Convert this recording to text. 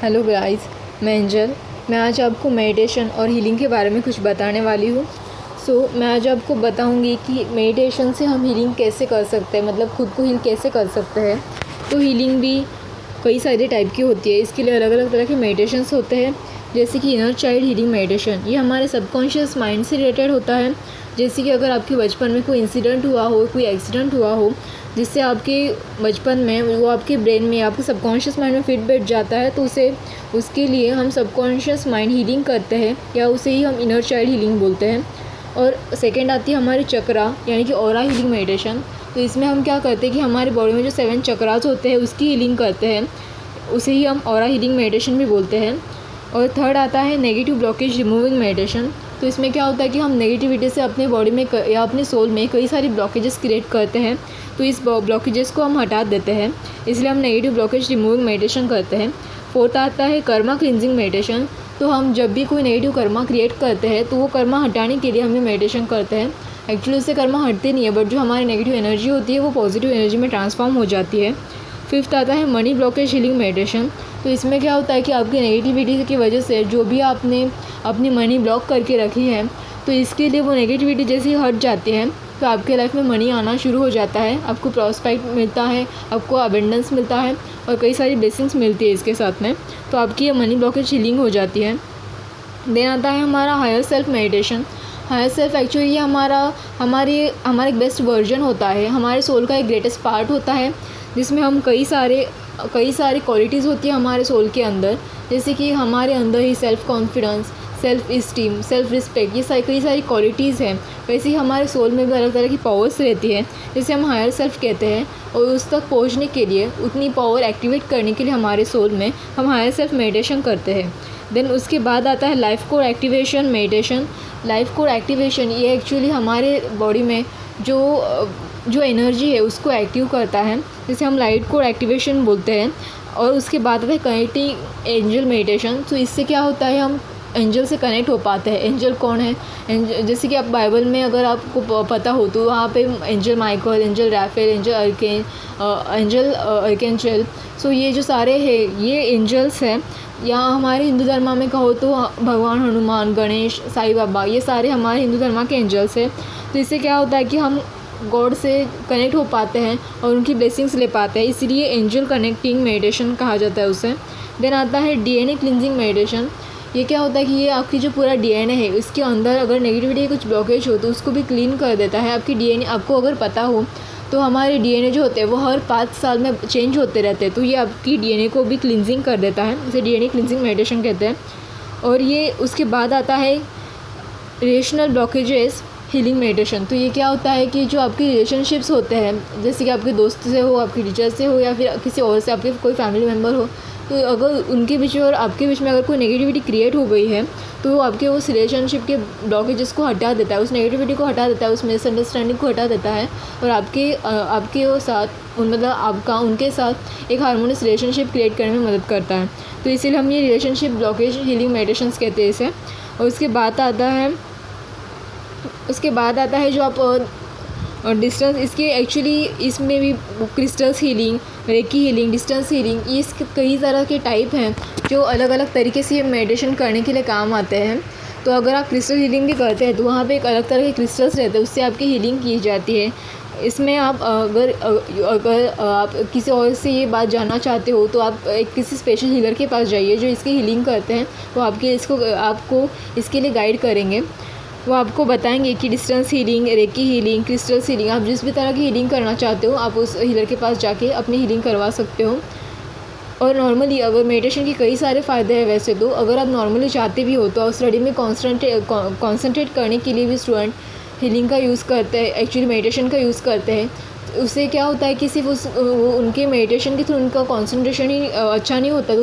Hello guys, मैं angel. मैं आज आपको मेडिटेशन और हीलिंग के बारे में कुछ बताने वाली हूँ। मैं आज आपको बताऊँगी कि मेडिटेशन से हम हीलिंग कैसे कर सकते हैं, मतलब खुद को हील कैसे कर सकते हैं। तो हीलिंग भी कई सारे टाइप की होती है। इसके लिए अलग अलग तरह के मेडिटेशंस होते हैं, जैसे कि इनर चाइल्ड हीलिंग मेडिटेशन। ये हमारे सबकॉन्शियस माइंड से रिलेटेड होता है। जैसे कि अगर आपके बचपन में कोई इंसिडेंट हुआ हो, कोई एक्सीडेंट हुआ हो, जिससे आपके बचपन में वो आपके ब्रेन में, आपके सबकॉन्शियस माइंड में फिट बैठ जाता है, तो उसके लिए हम सबकॉन्शियस माइंड हीलिंग करते हैं, या उसे ही हम इनर चाइल्ड हीलिंग बोलते हैं। और सेकंड आती है हमारी चक्रा, यानी कि ऑरा हीलिंग मेडिटेशन। तो इसमें हम क्या करते हैं कि हमारे बॉडी में जो 7 चक्रास होते हैं उसकी हीलिंग करते हैं, उसे ही हम ऑरा हीलिंग मेडिटेशन भी बोलते हैं। और थर्ड आता है नेगेटिव ब्लॉकेज रिमूविंग मेडिटेशन। तो इसमें क्या होता है कि हम नेगेटिविटी से अपने बॉडी में या अपने सोल में कई सारी ब्लॉकेजेस क्रिएट करते हैं, तो इस ब्लॉकेजेस को हम हटा देते हैं, इसलिए हम नेगेटिव ब्लॉकेज रिमूविंग मेडिटेशन करते हैं। फोर्थ आता है कर्मा क्लिनजिंग मेडिटेशन। तो हम जब भी कोई नेगेटिव कर्मा क्रिएट करते हैं तो वो कर्मा हटाने के लिए हम ये मेडिटेशन करते हैं। एक्चुअली उससे कर्मा हटते नहीं है, बट जो हमारी नेगेटिव एनर्जी होती है वो पॉजिटिव एनर्जी में ट्रांसफॉर्म हो जाती है। फिफ्थ आता है मनी ब्लॉकेज हीलिंग मेडिटेशन। तो इसमें क्या होता है कि आपकी नेगेटिविटी की वजह से जो भी आपने अपनी मनी ब्लॉक करके रखी है, तो इसके लिए वो नेगेटिविटी जैसे ही हट जाती है तो आपके लाइफ में मनी आना शुरू हो जाता है, आपको प्रॉस्पेक्ट मिलता है, आपको अबेंडेंस मिलता है और कई सारी ब्लेसिंग्स मिलती है इसके साथ में। तो आपकी ये मनी ब्लॉकेज हीलिंग हो जाती है। देन आता है हमारा higher self meditation. Higher self actually ये हमारा एक बेस्ट वर्जन होता है, हमारे सोल का एक ग्रेटेस्ट पार्ट होता है, जिसमें हम कई सारी क्वालिटीज़ होती है हमारे सोल के अंदर। जैसे कि हमारे अंदर ही self confidence, self esteem, self respect, ये कई सारी क्वालिटीज़ हैं। वैसे ही हमारे सोल में भी अलग तरह की पावर्स रहती है, जिसे हम हायर सेल्फ कहते हैं। और उस तक पहुंचने के लिए, उतनी पावर एक्टिवेट करने के लिए हमारे सोल में हम हायर सेल्फ मेडिटेशन करते हैं। देन उसके बाद आता है life core activation meditation. Life core activation ये एक्चुअली हमारे बॉडी में जो एनर्जी है उसको एक्टिव करता है, जिसे हम लाइट कोर एक्टिवेशन बोलते हैं। और उसके बाद आता है कनेक्टिंग एंजल मेडिटेशन। तो इससे क्या होता है, हम एंजल से कनेक्ट हो पाते हैं। एंजल कौन है? जैसे कि आप बाइबल में अगर आपको पता हो तो वहाँ पे angel Michael, angel Raphael, angel archangel, so ये जो सारे हैं ये एंजल्स हैं। या हमारे हिंदू धर्म में कहो तो भगवान हनुमान, गणेश, साईं बाबा, ये सारे हमारे हिंदू धर्म के एंजल्स हैं। तो इससे क्या होता है कि हम गॉड से कनेक्ट हो पाते हैं और उनकी ब्लेसिंग्स ले पाते हैं, इसलिए एंजल कनेक्टिंग मेडिटेशन कहा जाता है उसे। देन आता है डीएनए क्लिनजिंग मेडिटेशन। ये क्या होता है कि ये आपकी जो पूरा डीएनए है उसके अंदर अगर नेगेटिविटी कुछ ब्लॉकेज हो तो उसको भी क्लीन कर देता है। आपकी डीएनए, आपको अगर पता हो तो हमारे डीएनए जो होते हैं वो हर 5 साल में चेंज होते रहते हैं, तो ये आपकी डीएनए को भी क्लिनजिंग कर देता है, इसे डीएनए क्लिनजिंग मेडिटेशन कहते हैं। और ये उसके बाद आता है रिलेशनल ब्लॉकेजेस हीलिंग मेडिटेशन। तो ये क्या होता है कि जो आपके रिलेशनशिप्स होते हैं, जैसे कि आपके दोस्त से हो, आपके टीचर से हो, या फिर किसी और से, आपके कोई फैमिली मेम्बर हो, तो अगर उनके बीच में और आपके बीच में अगर कोई नेगेटिविटी क्रिएट हो गई है तो वो आपके उस रिलेशनशिप के ब्लॉकेजेस को हटा देता है, उस नेगेटिविटी को हटा देता है, उस मिसअंडरस्टैंडिंग को हटा देता है, और आपके साथ मतलब आपका उनके साथ एक हार्मोनियस रिलेशनशिप क्रिएट करने में मदद करता है। तो इसीलिए हम ये रिलेशनशिप ब्लॉकेज हीलिंग मेडिटेशंस कहते हैं इसे। और उसके बाद आता है जो आप और डिस्टेंस, इसके एक्चुअली इसमें भी crystals healing, recce healing, distance healing, ये इसके कई तरह के टाइप हैं जो अलग अलग तरीके से मेडिटेशन करने के लिए काम आते हैं। तो अगर आप क्रिस्टल हीलिंग भी करते हैं तो वहाँ पे एक अलग तरह के क्रिस्टल्स रहते हैं, उससे आपकी हीलिंग की जाती है। इसमें आप अगर आप किसी और से ये बात जानना चाहते हो तो आप किसी स्पेशल हीलर के पास जाइए जो इसकी हीलिंग करते हैं। वो आपको इसके लिए गाइड करेंगे, वो आपको बताएंगे कि distance healing, recce healing, crystals healing, आप जिस भी तरह की हीलिंग करना चाहते हो आप उस हीलर के पास जाके अपनी हीलिंग करवा सकते हो। और नॉर्मली अगर मेडिटेशन के कई सारे फ़ायदे हैं वैसे तो, अगर आप नॉर्मली चाहते भी हो तो आप स्टडी में कॉन्सेंट्रेट करने के लिए भी स्टूडेंट हीलिंग का यूज़ करते हैं, एक्चुअली मेडिटेशन का यूज़ करते हैं। उससे क्या होता है कि सिर्फ उनके मेडिटेशन के थ्रू उनका कॉन्सेंट्रेशन ही अच्छा नहीं होता, तो